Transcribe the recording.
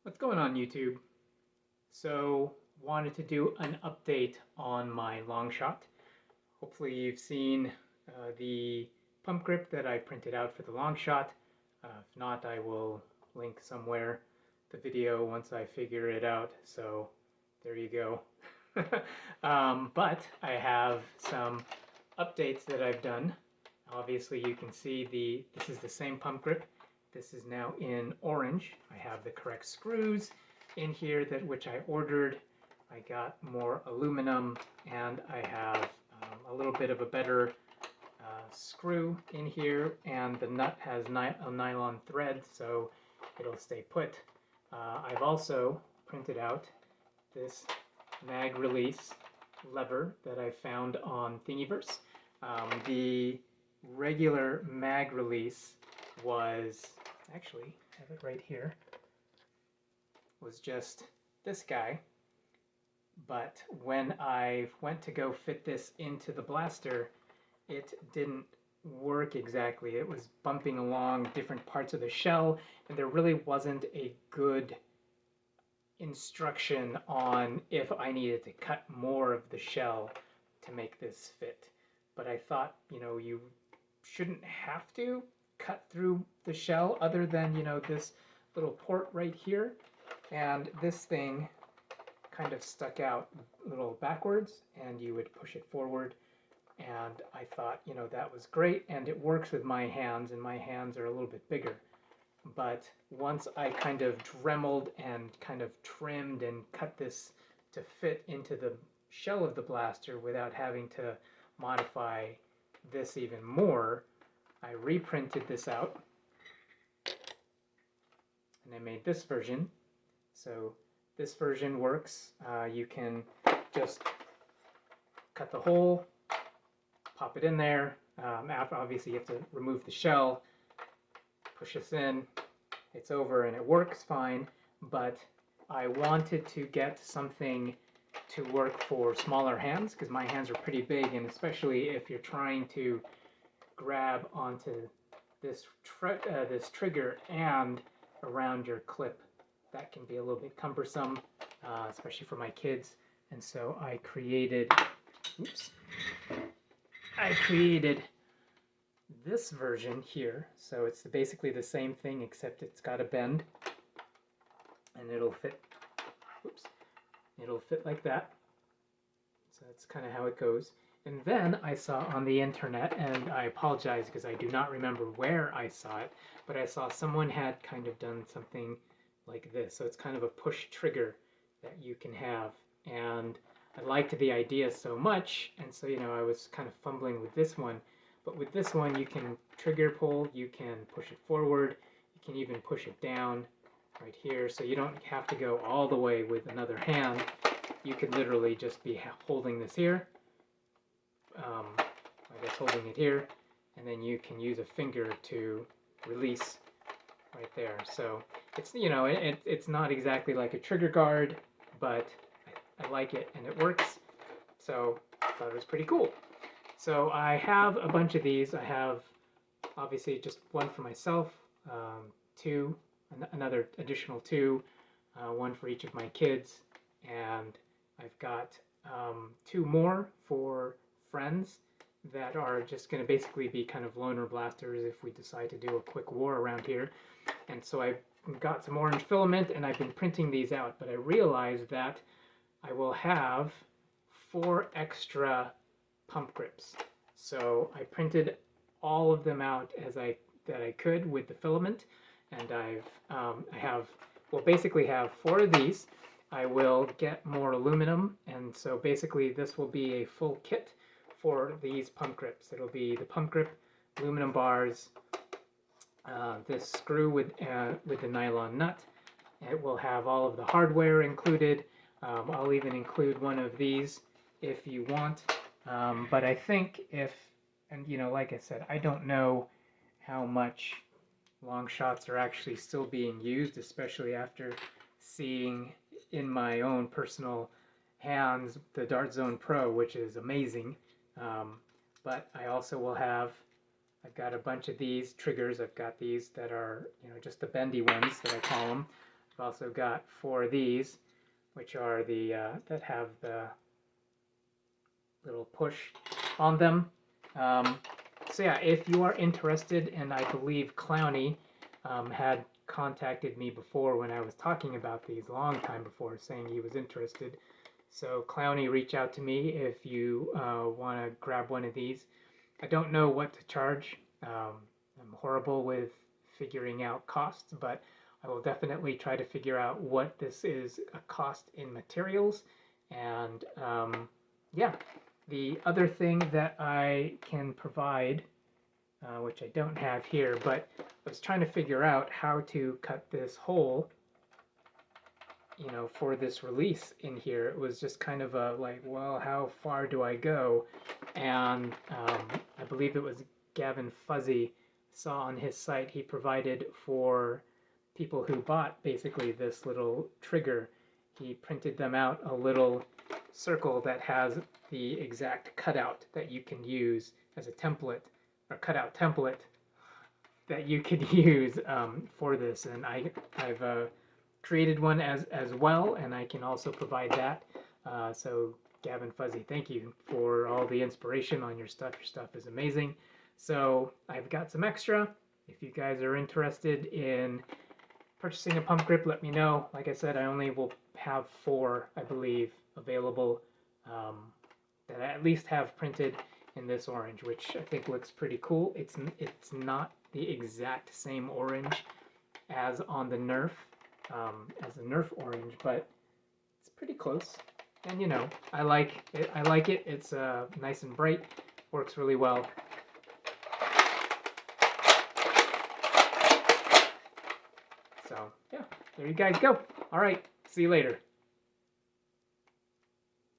What's going on, YouTube? So, wanted to do an update on my Longshot. Hopefully you've seen the pump grip that I printed out for the Longshot. If not, I will link somewhere the video once I figure it out. So, there you go. But I have some updates that I've done. Obviously you can see this is the same pump grip. This is now in orange. I have the correct screws in here which I ordered. I got more aluminum, and I have a little bit of a better screw in here, and the nut has a nylon thread, so it'll stay put. I've also printed out this mag release lever that I found on Thingiverse. The regular mag release was, actually, I have it right here, was just this guy. But when I went to go fit this into the blaster, it didn't work exactly. It was bumping along different parts of the shell, and there really wasn't a good instruction on if I needed to cut more of the shell to make this fit. But I thought, you shouldn't have to cut through the shell other than, this little port right here. And this thing kind of stuck out a little backwards, and you would push it forward. And I thought, that was great, and it works with my hands, and my hands are a little bit bigger. But once I kind of dremeled and kind of trimmed and cut this to fit into the shell of the blaster without having to modify this even more, I reprinted this out, and I made this version. So this version works. You can just cut the hole, pop it in there. Obviously you have to remove the shell, push this in, it's over, and it works fine. But I wanted to get something to work for smaller hands, because my hands are pretty big, and especially if you're trying to grab onto this trigger and around your clip, that can be a little bit cumbersome, especially for my kids. And so I created this version here. So it's basically the same thing, except it's got a bend, and it'll fit like that. So that's kind of how it goes. And then I saw on the internet, and I apologize because I do not remember where I saw it, but I saw someone had kind of done something like this. So it's kind of a push trigger that you can have. And I liked the idea so much, and so, I was kind of fumbling with this one. But with this one, you can trigger pull, you can push it forward, you can even push it down right here. So you don't have to go all the way with another hand. You could literally just be holding this here, I guess holding it here, and then you can use a finger to release right there. So it's, it's not exactly like a trigger guard, but I like it, and it works. So I thought it was pretty cool. So I have a bunch of these. I have obviously just one for myself, another additional two, one for each of my kids, and I've got two more for friends that are just going to basically be kind of loner blasters if we decide to do a quick war around here. And so I've got some orange filament, and I've been printing these out, but I realized that I will have 4 extra pump grips. So I printed all of them out that I could with the filament, and I basically have 4 of these. I will get more aluminum, and so basically this will be a full kit for these pump grips. It'll be the pump grip, aluminum bars, this screw with the nylon nut. It will have all of the hardware included. I'll even include one of these if you want. But I think like I said, I don't know how much Longshots are actually still being used, especially after seeing in my own personal hands the Dart Zone Pro, which is amazing. But I also will have I've got a bunch of these triggers. I've got these that are, just the bendy ones that I call them. I've also got 4 of these, which are the that have the little push on them. So yeah, if you are interested, and I believe Clowny had contacted me before when I was talking about these, a long time before, saying he was interested. So Clowny, reach out to me if you want to grab one of these. I don't know what to charge. I'm horrible with figuring out costs, but I will definitely try to figure out what this is a cost in materials. And yeah, the other thing that I can provide, which I don't have here, but I was trying to figure out how to cut this hole, you know, for this release in here. It was just kind of a like, well, how far do I go? And I believe it was Gavin Fuzzy saw on his site, he provided for people who bought basically this little trigger. He printed them out a little circle that has the exact cutout that you can use as a template, or cutout template that you could use for this. And I've created one as well, and I can also provide that. So Gavin Fuzzy, thank you for all the inspiration on your stuff. Your stuff is amazing. So I've got some extra. If you guys are interested in purchasing a pump grip, let me know. Like I said, I only will have 4, I believe, available that I at least have printed in this orange, which I think looks pretty cool. It's not the exact same orange as on the Nerf, as the Nerf orange, but it's pretty close. And you know, I like it. It's nice and bright, works really well. So yeah, there you guys go. All right, see you later.